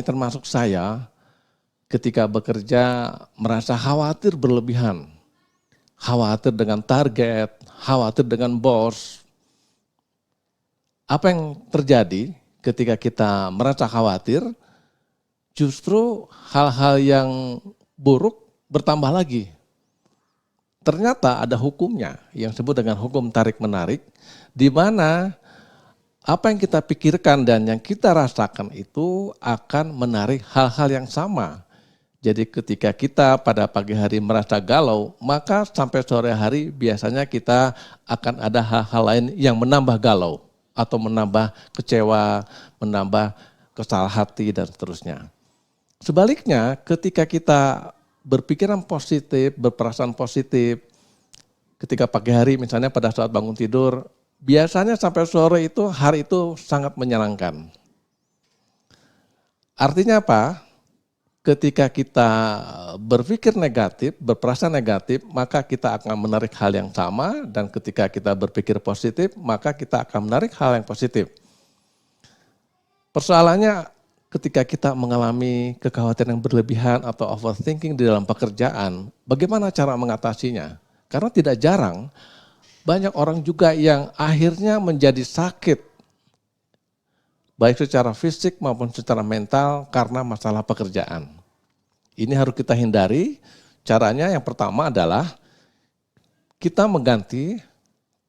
termasuk saya ketika bekerja merasa khawatir berlebihan. Khawatir dengan target, khawatir dengan bos. Apa yang terjadi ketika kita merasa khawatir, justru hal-hal yang buruk bertambah lagi. Ternyata ada hukumnya yang disebut dengan hukum tarik-menarik, di mana apa yang kita pikirkan dan yang kita rasakan itu akan menarik hal-hal yang sama. Jadi ketika kita pada pagi hari merasa galau, maka sampai sore hari biasanya kita akan ada hal-hal lain yang menambah galau atau menambah kecewa, menambah kesal hati dan seterusnya. Sebaliknya ketika kita berpikiran positif, berperasaan positif, ketika pagi hari misalnya pada saat bangun tidur, biasanya sampai sore itu hari itu sangat menyenangkan. Artinya apa? Ketika kita berpikir negatif, berperasaan negatif, maka kita akan menarik hal yang sama, dan ketika kita berpikir positif, maka kita akan menarik hal yang positif. Persoalannya ketika kita mengalami kekhawatiran yang berlebihan atau overthinking di dalam pekerjaan, bagaimana cara mengatasinya? Karena tidak jarang banyak orang juga yang akhirnya menjadi sakit, baik secara fisik maupun secara mental karena masalah pekerjaan. Ini harus kita hindari. Caranya yang pertama adalah kita mengganti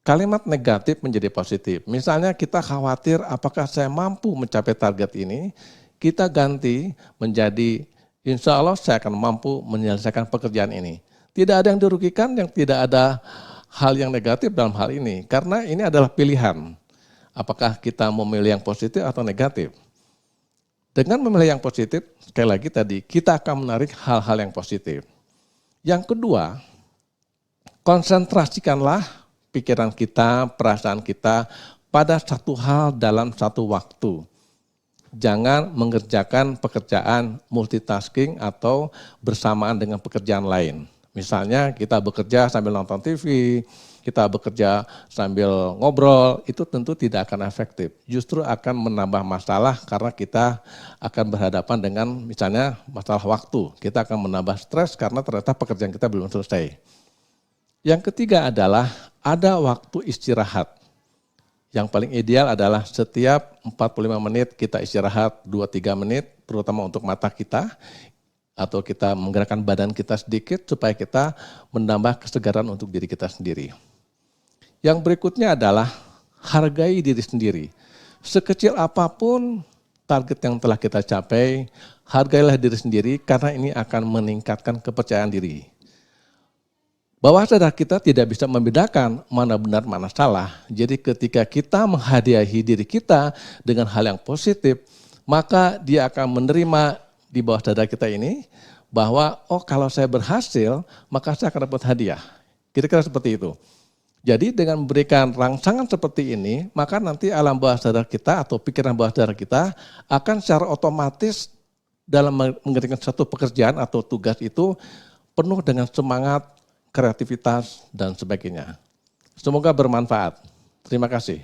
kalimat negatif menjadi positif. Misalnya kita khawatir apakah saya mampu mencapai target ini, kita ganti menjadi insya Allah saya akan mampu menyelesaikan pekerjaan ini. Tidak ada yang dirugikan, yang tidak ada hal yang negatif dalam hal ini, karena ini adalah pilihan. Apakah kita memilih yang positif atau negatif? Dengan memilih yang positif, sekali lagi tadi, kita akan menarik hal-hal yang positif. Yang kedua, konsentrasikanlah pikiran kita, perasaan kita pada satu hal dalam satu waktu. Jangan mengerjakan pekerjaan multitasking atau bersamaan dengan pekerjaan lain. Misalnya kita bekerja sambil nonton TV, kita bekerja sambil ngobrol, itu tentu tidak akan efektif. Justru akan menambah masalah karena kita akan berhadapan dengan misalnya masalah waktu. Kita akan menambah stres karena ternyata pekerjaan kita belum selesai. Yang ketiga adalah ada waktu istirahat. Yang paling ideal adalah setiap 45 menit kita istirahat 2-3 menit, terutama untuk mata kita, atau kita menggerakkan badan kita sedikit supaya kita menambah kesegaran untuk diri kita sendiri. Yang berikutnya adalah hargai diri sendiri. Sekecil apapun target yang telah kita capai, hargailah diri sendiri karena ini akan meningkatkan kepercayaan diri. Bawah sadar kita tidak bisa membedakan mana benar mana salah. Jadi ketika kita menghadiahi diri kita dengan hal yang positif, maka dia akan menerima di bawah sadar kita ini, bahwa oh kalau saya berhasil, maka saya akan dapat hadiah. Kira-kira seperti itu. Jadi dengan memberikan rangsangan seperti ini, maka nanti alam bawah sadar kita atau pikiran bawah sadar kita akan secara otomatis dalam mengerjakan satu pekerjaan atau tugas itu penuh dengan semangat, kreativitas, dan sebagainya. Semoga bermanfaat. Terima kasih.